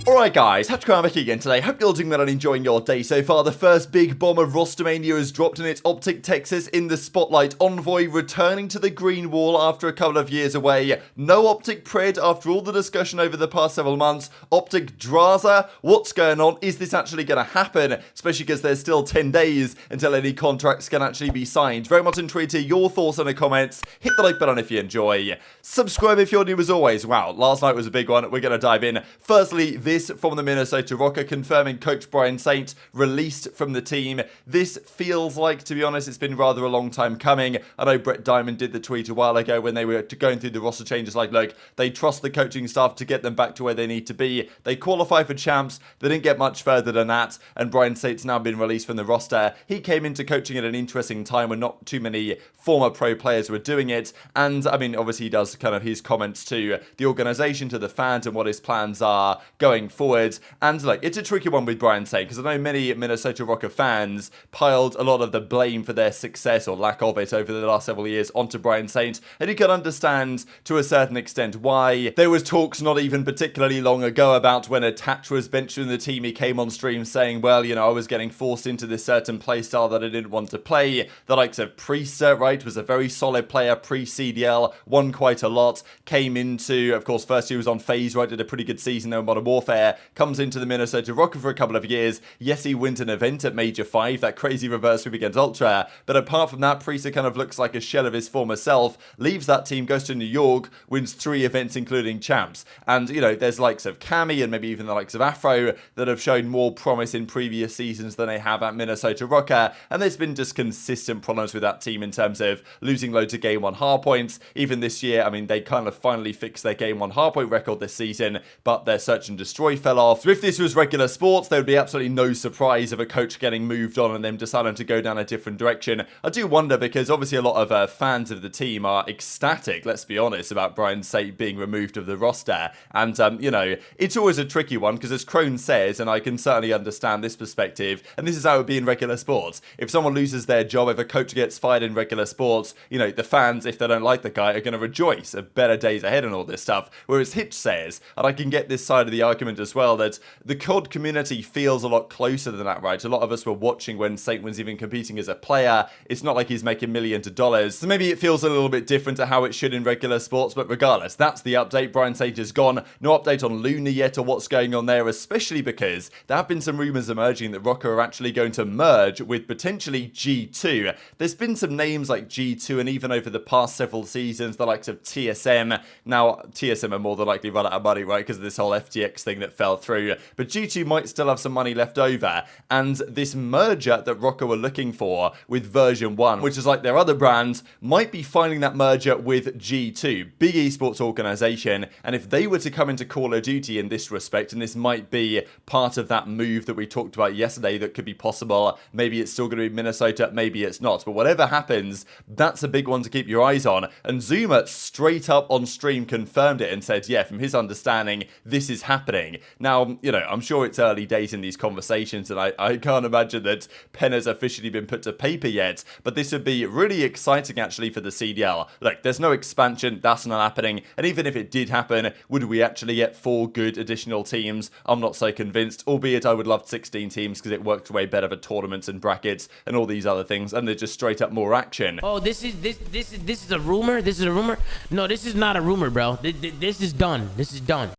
Alright guys, TacticalRab back again today. Hope you're all doing well and enjoying your day so far. The first big bomb of Rostermania has dropped in its OpTic Texas in the spotlight. Envoy returning to the green wall after a couple of years away. No OpTic Pred after all the discussion over the past several months. OpTic Drazah, what's going on? Is this actually going to happen? Especially because there's still 10 days until any contracts can actually be signed. Very much intrigued to hear your thoughts in the comments. Hit the like button if you enjoy. Subscribe if you're new as always. Wow, last night was a big one. We're going to dive in. Firstly, this from the Minnesota Rokkr confirming coach BrianSaintt released from the team. This feels like, to be honest, it's been rather a long time coming. I know Brett Diamond did the tweet a while ago when they were going through the roster changes like, look, they trust the coaching staff to get them back to where they need to be. They qualify for champs. They didn't get much further than that, and BrianSaintt's now been released from the roster. He came into coaching at an interesting time when not too many former pro players were doing it, and I mean, obviously he does kind of his comments to the organization, to the fans, and what his plans are going forward. And like, it's a tricky one with BrianSaintt because I know many Minnesota Rokkr fans piled a lot of the blame for their success or lack of it over the last several years onto BrianSaintt, and you can understand to a certain extent why. There was talks not even particularly long ago about when Attach was benched in the team. He came on stream saying, well, you know, I was getting forced into this certain playstyle that I didn't want to play. The likes of Priester, right, was a very solid player pre-CDL, won quite a lot, came into, of course, first he was on FaZe, right, did a pretty good season there in Modern Warfare, comes into the Minnesota Rokkr for a couple of years. Yes, he wins an event at Major 5, that crazy reverse sweep against Ultra, but apart from that, Priester kind of looks like a shell of his former self, leaves that team, goes to New York, wins 3 events including champs, and you know, there's likes of Cammy and maybe even the likes of Afro that have shown more promise in previous seasons than they have at Minnesota Rokkr, and there's been just consistent problems with that team in terms of losing loads of game 1 hardpoints. Even this year, I mean, they kind of finally fixed their game 1 hardpoint record this season, but their search and destroy fell off. So if this was regular sports, there would be absolutely no surprise of a coach getting moved on and them deciding to go down a different direction. I do wonder because obviously a lot of fans of the team are ecstatic, let's be honest, about BrianSaintt being removed of the roster. And, you know, it's always a tricky one because as Crone says, and I can certainly understand this perspective, and this is how it would be in regular sports. If someone loses their job, if a coach gets fired in regular sports, you know, the fans, if they don't like the guy, are going to rejoice at better days ahead and all this stuff. Whereas Hitch says, and I can get this side of the argument as well, that the COD community feels a lot closer than that, right? A lot of us were watching when Saint was even competing as a player. It's not like he's making millions of dollars. So maybe it feels a little bit different to how it should in regular sports, but regardless, that's the update. BrianSaintt is gone. No update on Luna yet or what's going on there, especially because there have been some rumors emerging that Rokkr are actually going to merge with potentially G2. There's been some names like G2 and even over the past several seasons, the likes of TSM. Now, TSM are more than likely run out of money, right? Because of this whole FTX thing that fell through. But G2 might still have some money left over, and this merger that Rokkr were looking for with version 1, which is like their other brands, might be finding that merger with G2, big esports organization, and if they were to come into Call of Duty in this respect, and this might be part of that move that we talked about yesterday that could be possible, maybe it's still going to be Minnesota, maybe it's not, but whatever happens, that's a big one to keep your eyes on. And Zuma straight up on stream confirmed it and said, yeah, from his understanding, this is happening. Now, you know, I'm sure it's early days in these conversations, and I can't imagine that pen has officially been put to paper yet, but this would be really exciting actually for the CDL. Look, there's no expansion, that's not happening, and even if it did happen, would we actually get 4 good additional teams? I'm not so convinced, albeit I would love 16 teams because it works way better for tournaments and brackets and all these other things, and they're just straight up more action. Oh, this is a rumor? This is a rumor? No, this is not a rumor, bro. This is done. This is done.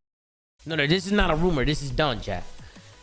No, this is not a rumor. This is done, chat.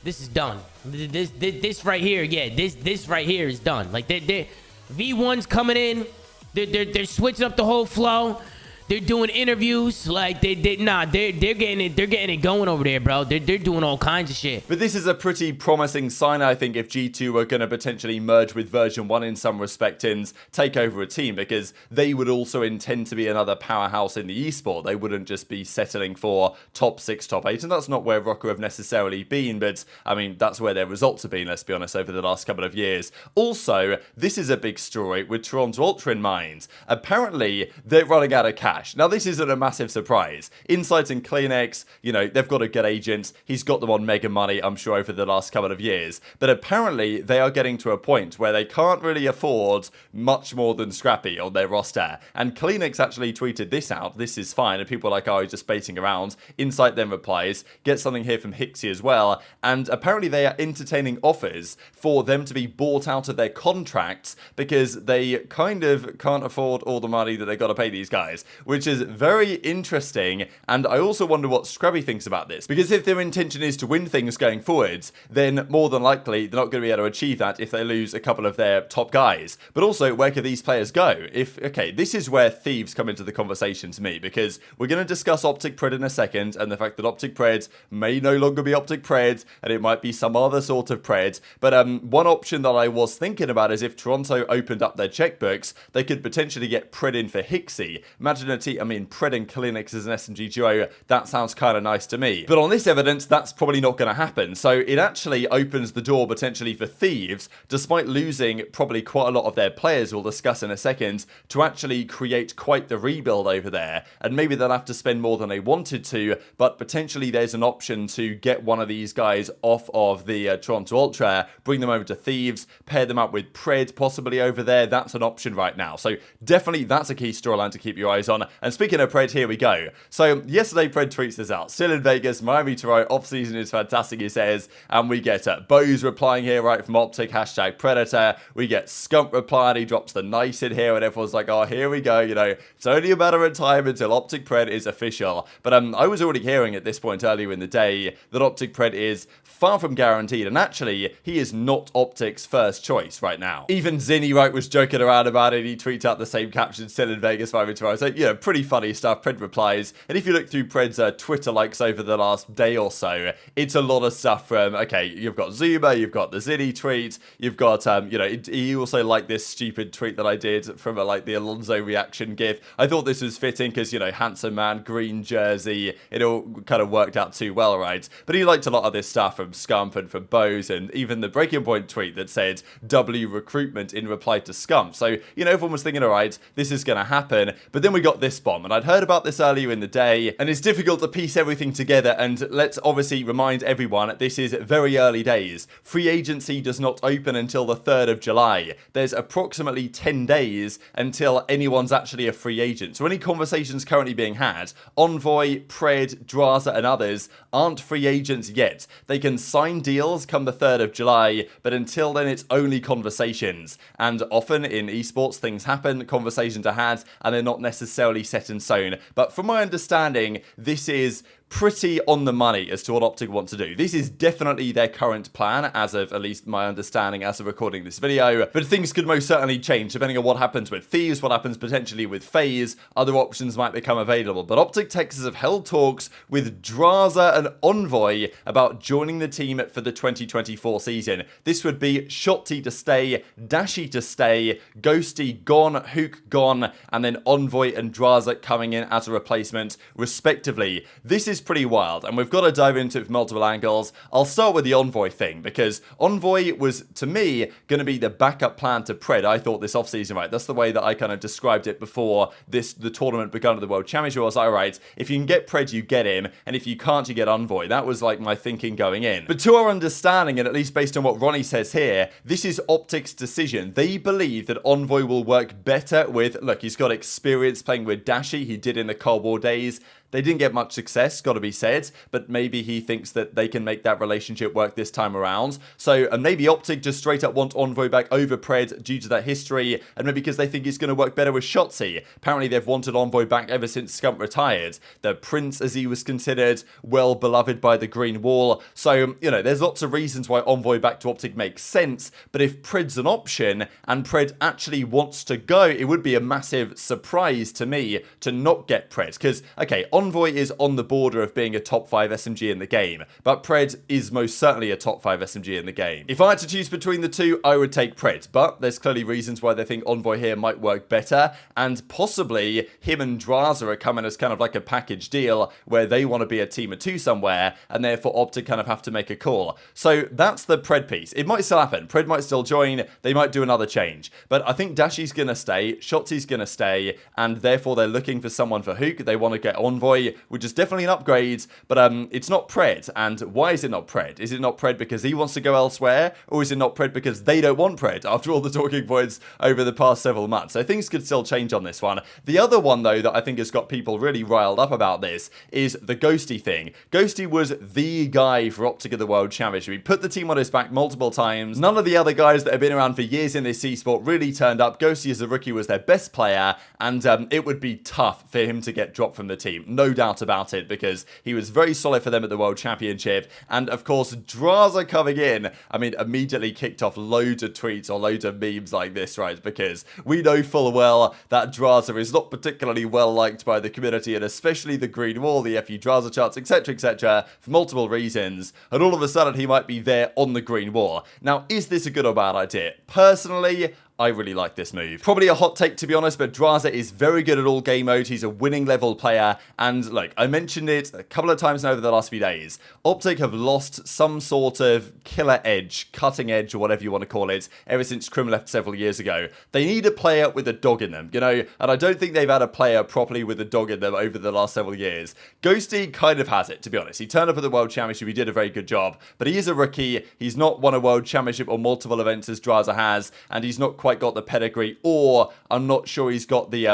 This is done. This right here, yeah. This right here is done. Like V1's coming in. They're switching up the whole flow. They're doing interviews, like they're getting it going over there, bro. They're doing all kinds of shit. But this is a pretty promising sign, I think, if G2 are going to potentially merge with version 1 in some respect and take over a team, because they would also intend to be another powerhouse in the esport. They wouldn't just be settling for top 6, top 8, and that's not where Rokkr have necessarily been, but I mean, that's where their results have been, let's be honest, over the last couple of years. Also, this is a big story with Toronto Ultra in mind. Apparently, they're running out of cash. Dash. Now, this isn't a massive surprise. Insight and CleanX, you know, they've got a good agent. He's got them on mega money, I'm sure, over the last couple of years. But apparently, they are getting to a point where they can't really afford much more than Scrappy on their roster. And CleanX actually tweeted this out. This is fine. And people are like, oh, he's just baiting around. Insight then replies, get something here from Hicksy as well. And apparently, they are entertaining offers for them to be bought out of their contracts because they kind of can't afford all the money that they got to pay these guys, which is very interesting. And I also wonder what Scrappy thinks about this, because if their intention is to win things going forwards, then more than likely they're not going to be able to achieve that if they lose a couple of their top guys. But also, where could these players go? Okay, this is where Thieves come into the conversation to me, because we're going to discuss OpTic Pred in a second, and the fact that OpTic Pred may no longer be OpTic Pred, and it might be some other sort of Pred. But one option that I was thinking about is if Toronto opened up their checkbooks, they could potentially get Pred in for Hicksy. Imagine Pred and CleanX as an SMG duo, that sounds kind of nice to me. But on this evidence, that's probably not going to happen. So it actually opens the door potentially for Thieves, despite losing probably quite a lot of their players, we'll discuss in a second, to actually create quite the rebuild over there. And maybe they'll have to spend more than they wanted to, but potentially there's an option to get one of these guys off of the Toronto Ultra, bring them over to Thieves, pair them up with Pred possibly over there. That's an option right now. So definitely that's a key storyline to keep your eyes on. And speaking of Pred, here we go. So yesterday Pred tweets this out. Still in Vegas, Miami Toronto, off-season is fantastic, he says. And we get Bo's replying here right from OpTic, #Predator. We get Scump replying, he drops the nice in here, and everyone's like, oh, here we go, you know, it's only a matter of time until OpTic Pred is official. But I was already hearing at this point earlier in the day that OpTic Pred is far from guaranteed, and actually, he is not OpTic's first choice right now. Even Zinni, right, was joking around about it. He tweets out the same caption, still in Vegas, Miami Toronto. So, yeah, pretty funny stuff. Pred replies, and if you look through Pred's Twitter likes over the last day or so, it's a lot of stuff from, okay, you've got Zuma, you've got the Zinni tweet, you've got, you know, he also liked this stupid tweet that I did from, like, the Alonso reaction gif. I thought this was fitting because, you know, handsome man, green jersey, it all kind of worked out too well, right? But he liked a lot of this stuff from Scump and from Bo's, and even the Breaking Point tweet that said W recruitment in reply to Scump. So, you know, everyone was thinking, all right, this is going to happen. But then we got this bomb, and I'd heard about this earlier in the day, and it's difficult to piece everything together. And let's obviously remind everyone, this is very early days. Free agency does not open until the 3rd of July. There's approximately 10 days until anyone's actually a free agent. So any conversations currently being had, Envoy, Pred, Drazah, and others aren't free agents yet. They can sign deals come the 3rd of July, but until then it's only conversations. And often in esports things happen, conversations are had, and they're not necessarily set in stone. But from my understanding, this is pretty on the money as to what OpTic want to do. This is definitely their current plan, as of at least my understanding as of recording this video, but things could most certainly change depending on what happens with Thieves, what happens potentially with FaZe. Other options might become available, but OpTic Texas have held talks with Drazah and Envoy about joining the team for the 2024 season. This would be Shotzzy to stay, Dashy to stay, Ghosty gone, Huke gone, and then Envoy and Drazah coming in as a replacement respectively. This is pretty wild, and we've got to dive into it from multiple angles. I'll start with the Envoy thing, because Envoy was, to me, going to be the backup plan to Pred, I thought, this offseason, right? That's the way that I kind of described it before the tournament began at the World Championship. I was like, all right, if you can get Pred, you get him, and if you can't, you get Envoy. That was like my thinking going in. But to our understanding, and at least based on what Ronnie says here, this is OpTic's decision. They believe that Envoy will work better with, look, he's got experience playing with Dashy, he did in the Cold War days. They didn't get much success, got to be said, but maybe he thinks that they can make that relationship work this time around. So, and maybe OpTic just straight up want Envoy back over Pred due to that history, and maybe because they think he's going to work better with Shotzzy. Apparently, they've wanted Envoy back ever since Scump retired. The Prince, as he was considered, well beloved by the Green Wall. So, you know, there's lots of reasons why Envoy back to OpTic makes sense, but if Pred's an option, and Pred actually wants to go, it would be a massive surprise to me to not get Pred. Because, okay, Envoy is on the border of being a top 5 SMG in the game, but Pred is most certainly a top 5 SMG in the game. If I had to choose between the two, I would take Pred, but there's clearly reasons why they think Envoy here might work better, and possibly him and Drazah are coming as kind of like a package deal where they want to be a team of 2 somewhere, and therefore OpTic kind of have to make a call. So that's the Pred piece. It might still happen. Pred might still join. They might do another change. But I think Dashy's going to stay. Shotzzy's going to stay. And therefore, they're looking for someone for Huke. They want to get Envoy, which is definitely an upgrade. But it's not Pred. And why is it not Pred? Is it not Pred because he wants to go elsewhere? Or is it not Pred because they don't want Pred after all the talking points over the past several months? So things could still change on this one. The other one, though, that I think has got people really riled up about this is the Ghosty thing. Ghosty was the guy for OpTic at the World Championship. He put the team on his back multiple times. None of the other guys that have been around for years in this esport really turned up. Ghosty as a rookie was their best player, and it would be tough for him to get dropped from the team. No doubt about it, because he was very solid for them at the World Championship. And of course, Drazah coming in, I mean, immediately kicked off loads of tweets or loads of memes like this, right? Because we know full well that Drazah is not particularly well liked by the community, and especially the Green Wall, the FU Drazah charts, etc., for multiple reasons. And all of a sudden, he might be there on the Green Wall. Now, is this a good or bad idea? Personally, I really like this move. Probably a hot take, to be honest, but Drazah is very good at all game modes. He's a winning level player. And look, I mentioned it a couple of times now over the last few days. OpTic have lost some sort of killer edge, cutting edge, or whatever you want to call it, ever since Kremp left several years ago. They need a player with a dog in them, you know? And I don't think they've had a player properly with a dog in them over the last several years. Ghosty kind of has it, to be honest. He turned up at the World Championship. He did a very good job. But he is a rookie. He's not won a World Championship or multiple events as Drazah has. And he's not quite got the pedigree, or I'm not sure he's got the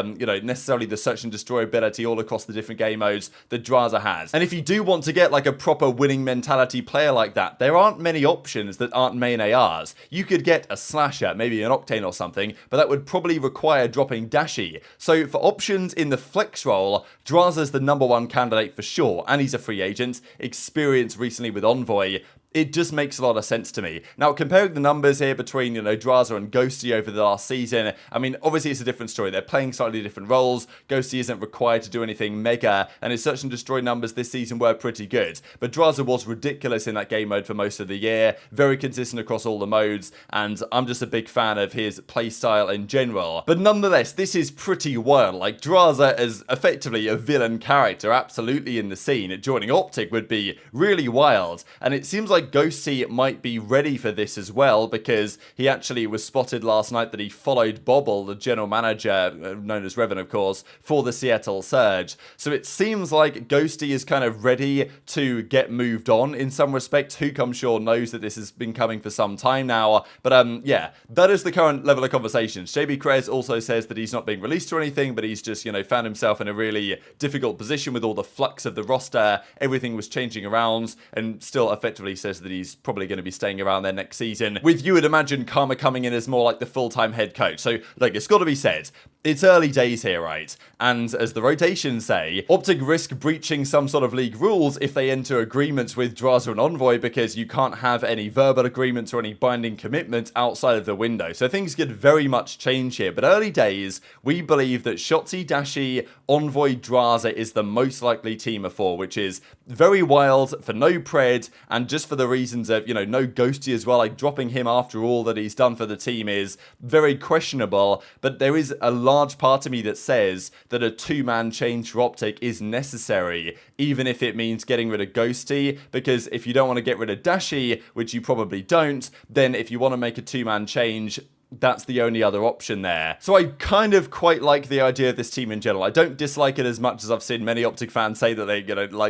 necessarily the search and destroy ability all across the different game modes that Drazah has. And if you do want to get like a proper winning mentality player like that, there aren't many options that aren't main ARs. You could get a slasher, maybe an Octane or something, but that would probably require dropping Dashy. So for options in the flex role, Drazah's the #1 candidate for sure, and he's a free agent, experienced recently with Envoy. It just makes a lot of sense to me. Now, comparing the numbers here between, Drazah and Ghosty over the last season, I mean, obviously it's a different story. They're playing slightly different roles. Ghosty isn't required to do anything mega, and his search and destroy numbers this season were pretty good. But Drazah was ridiculous in that game mode for most of the year, very consistent across all the modes, and I'm just a big fan of his playstyle in general. But nonetheless, this is pretty wild. Like, Drazah is effectively a villain character, absolutely in the scene. Joining OpTic would be really wild, and it seems like Ghosty might be ready for this as well, because he actually was spotted last night that he followed Bobble, the general manager, known as Revan of course, for the Seattle Surge. So it seems like Ghosty is kind of ready to get moved on in some respects. Huke, I'm sure, knows that this has been coming for some time now. But yeah, that is the current level of conversations. JB Krez also says that he's not being released or anything, but he's just, found himself in a really difficult position with all the flux of the roster. Everything was changing around, and still effectively says that he's probably going to be staying around there next season, with, you would imagine, Karma coming in as more like the full-time head coach. So, like, it's got to be said, it's early days here, right? And as the rotations say, OpTic risk breaching some sort of league rules if they enter agreements with Drazah and Envoy, because you can't have any verbal agreements or any binding commitments outside of the window. So things could very much change here. But early days, we believe that Shotzzy, Dashy, Envoy, Drazah is the most likely team of 4, which is very wild for no Pred, and just for the reasons of, no Ghosty as well. Like, dropping him after all that he's done for the team is very questionable. But there is a large part of me that says that a 2-man change for OpTic is necessary, even if it means getting rid of Ghosty, because if you don't want to get rid of Dashy, which you probably don't, then if you want to make a 2-man change, that's the only other option there. So I kind of quite like the idea of this team in general. I don't dislike it as much as I've seen many OpTic fans say that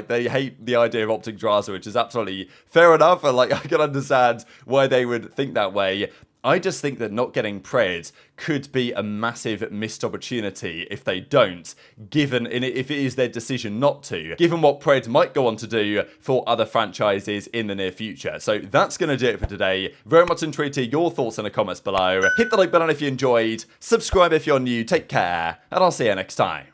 they hate the idea of OpTic Drazah, which is absolutely fair enough, and I can understand why they would think that way. I just think that not getting Pred could be a massive missed opportunity if they don't, if it is their decision not to, given what Pred might go on to do for other franchises in the near future. So that's going to do it for today. Very much intrigued to hear your thoughts in the comments below. Hit the like button if you enjoyed, subscribe if you're new, take care, and I'll see you next time.